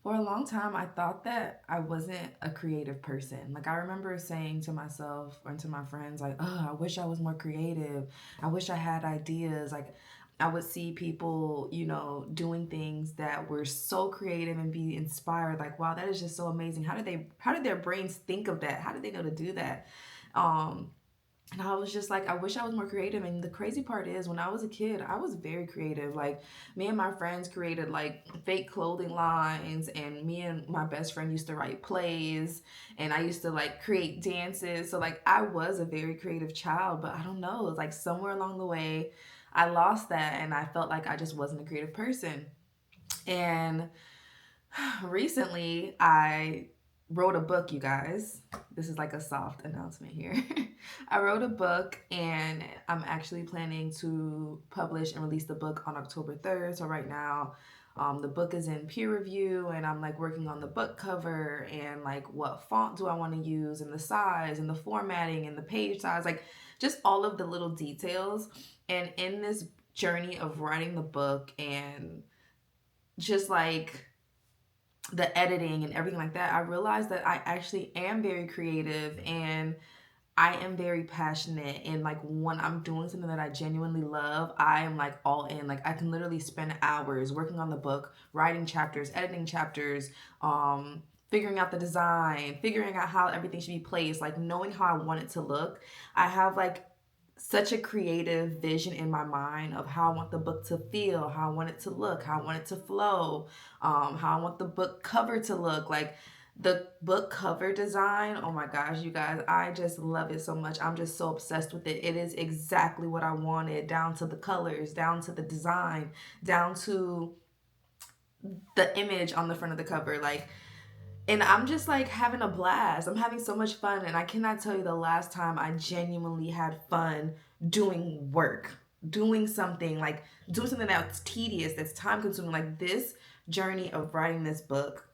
For a long time, I thought that I wasn't a creative person. Like, I remember saying to myself or to my friends, like, oh, I wish I was more creative. I wish I had ideas. Like, I would see people, doing things that were so creative and be inspired. Like, wow, that is just so amazing. How did their brains think of that? How did they know to do that? Um, and I was just like, I wish I was more creative. And the crazy part is, when I was a kid, I was very creative. Like, me and my friends created like fake clothing lines, and me and my best friend used to write plays, and I used to like create dances. So, like, I was a very creative child, but I don't know, it's like somewhere along the way, I lost that, and I felt like I just wasn't a creative person. And recently, I wrote a book, you guys. This is like a soft announcement here. I wrote a book, and I'm actually planning to publish and release the book on October 3rd. So, right now, the book is in peer review, and I'm like working on the book cover and like what font do I want to use, and the size, and the formatting, and the page size, like just all of the little details. And in this journey of writing the book and just like the editing and everything like that, I realized that I actually am very creative, and I am very passionate. And like, when I'm doing something that I genuinely love, I am like all in. Like, I can literally spend hours working on the book, writing chapters, editing chapters, figuring out the design, figuring out how everything should be placed, like knowing how I want it to look. I have like such a creative vision in my mind of how I want the book to feel, how I want it to look, how I want it to flow, how I want the book cover to look. Like, the book cover design, oh my gosh, you guys, I just love it so much. I'm just so obsessed with it. It is exactly what I wanted, down to the colors, down to the design, down to the image on the front of the cover. Like, and I'm just like having a blast. I'm having so much fun. And I cannot tell you the last time I genuinely had fun doing work, doing something that's tedious, that's time consuming. Like, this journey of writing this book,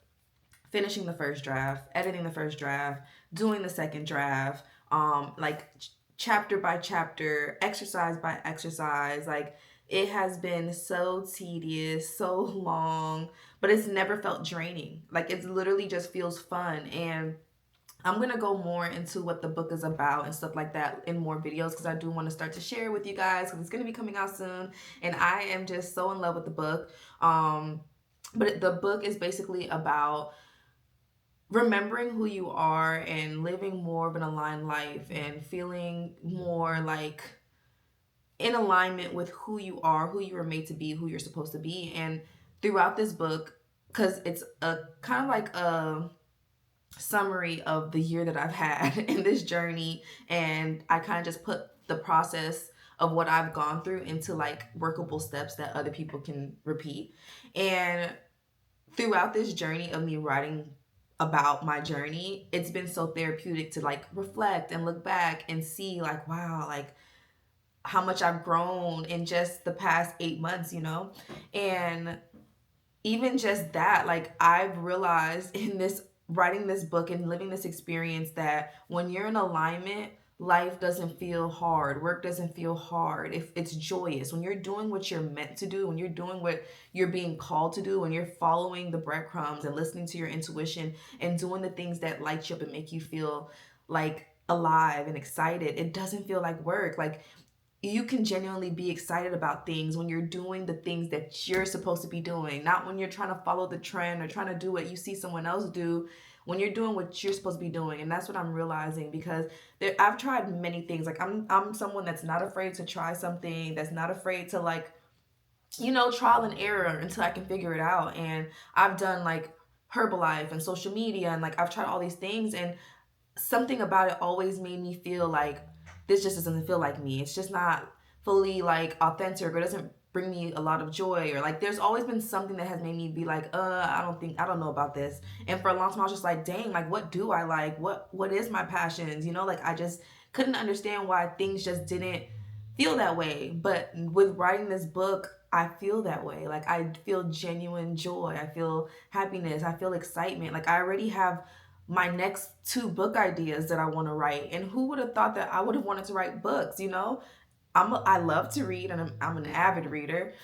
finishing the first draft, editing the first draft, doing the second draft, like chapter by chapter, exercise by exercise. Like, it has been so tedious, so long, but it's never felt draining. Like, it's literally just feels fun. And I'm gonna go more into what the book is about and stuff like that in more videos, because I do want to start to share with you guys, because it's gonna be coming out soon, and I am just so in love with the book. But the book is basically about remembering who you are and living more of an aligned life and feeling more like in alignment with who you are, who you were made to be, who you're supposed to be. And throughout this book, because it's a kind of like a summary of the year that I've had in this journey, and I kind of just put the process of what I've gone through into like workable steps that other people can repeat. And throughout this journey of me writing about my journey, it's been so therapeutic to like reflect and look back and see, like, wow, like how much I've grown in just the past 8 months, And even just that, like, I've realized in this writing this book and living this experience that when you're in alignment, life doesn't feel hard, work doesn't feel hard. If it's joyous, when you're doing what you're meant to do, when you're doing what you're being called to do, when you're following the breadcrumbs and listening to your intuition and doing the things that light you up and make you feel like alive and excited, it doesn't feel like work. Like, you can genuinely be excited about things when you're doing the things that you're supposed to be doing, not when you're trying to follow the trend or trying to do what you see someone else do, when you're doing what you're supposed to be doing. And that's what I'm realizing, because I've tried many things. Like, I'm someone that's not afraid to try something, that's not afraid to like, trial and error until I can figure it out. And I've done like Herbalife and social media, and like I've tried all these things, and something about it always made me feel like this just doesn't feel like me. It's just not fully like authentic, or it doesn't bring me a lot of joy, or like there's always been something that has made me be like, I don't know about this. And for a long time I was just like, dang, like what do I like? What is my passions? Like I just couldn't understand why things just didn't feel that way. But with writing this book, I feel that way. Like, I feel genuine joy. I feel happiness. I feel excitement. Like, I already have my next two book ideas that I want to write. And who would have thought that I would have wanted to write books? I love to read, and I'm an avid reader.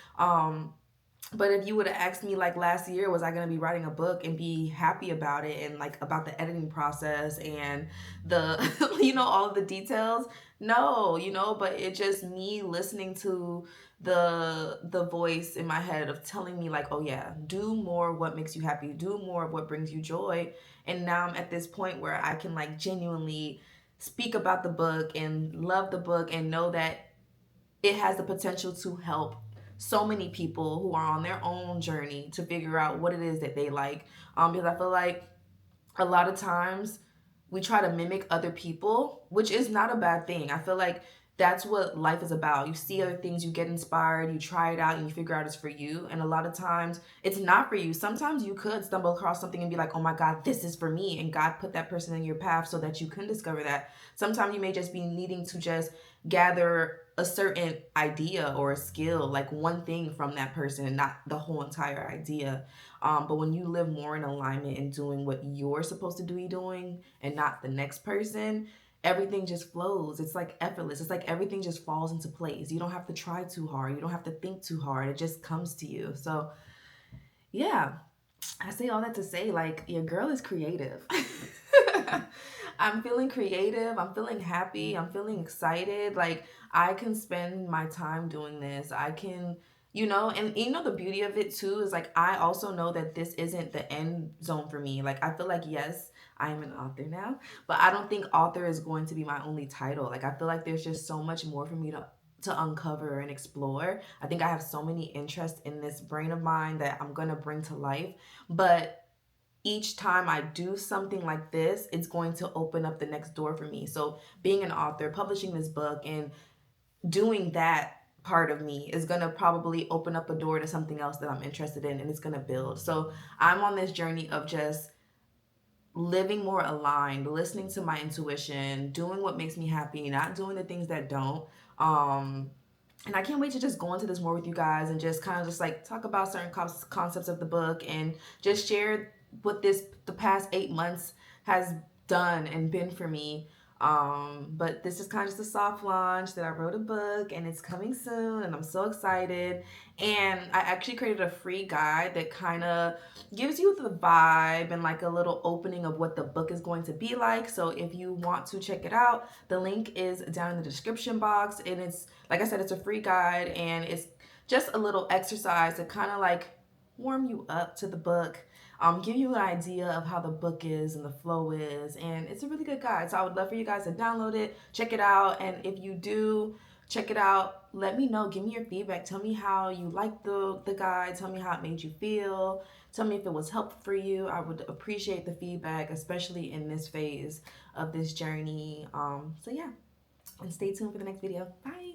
But if you would have asked me like last year, was I going to be writing a book and be happy about it and like about the editing process and the, all of the details? No, but it just me listening to the voice in my head of telling me like, oh yeah, do more what makes you happy, do more of what brings you joy. And now I'm at this point where I can like genuinely speak about the book and love the book and know that it has the potential to help so many people who are on their own journey to figure out what it is that they like. Because I feel like a lot of times we try to mimic other people, which is not a bad thing. I feel like that's what life is about. You see other things, you get inspired, you try it out, and you figure out it's for you. And a lot of times it's not for you. Sometimes you could stumble across something and be like, oh my God, this is for me. And God put that person in your path so that you can discover that. Sometimes you may just be needing to just gather a certain idea or a skill, like one thing from that person and not the whole entire idea. But when you live more in alignment and doing what you're supposed to be doing and not the next person, everything just flows. It's like effortless. It's like everything just falls into place. You don't have to try too hard. You don't have to think too hard. It just comes to you. So, yeah, I say all that to say, like, your girl is creative. I'm feeling creative. I'm feeling happy. I'm feeling excited. Like, I can spend my time doing this. I can, and the beauty of it too is like, I also know that this isn't the end zone for me. Like, I feel like, yes, I am an author now, but I don't think author is going to be my only title. Like, I feel like there's just so much more for me to uncover and explore. I think I have so many interests in this brain of mine that I'm going to bring to life. But each time I do something like this, it's going to open up the next door for me. So, being an author, publishing this book, and doing that part of me is going to probably open up a door to something else that I'm interested in, and it's going to build. So, I'm on this journey of just living more aligned, listening to my intuition, doing what makes me happy, not doing the things that don't. Um, and I can't wait to just go into this more with you guys and just kind of just like talk about certain concepts of the book and just share what the past 8 months has done and been for me. But this is kind of just a soft launch that I wrote a book and it's coming soon and I'm so excited. And I actually created a free guide that kind of gives you the vibe and like a little opening of what the book is going to be like. So if you want to check it out, the link is down in the description box. And it's, like I said, it's a free guide and it's just a little exercise to kind of like warm you up to the book, give you an idea of how the book is and the flow is. And it's a really good guide. So I would love for you guys to download it, check it out. And if you do check it out, let me know. Give me your feedback. Tell me how you liked the guide. Tell me how it made you feel. Tell me if it was helpful for you. I would appreciate the feedback, especially in this phase of this journey. So yeah, and stay tuned for the next video. Bye.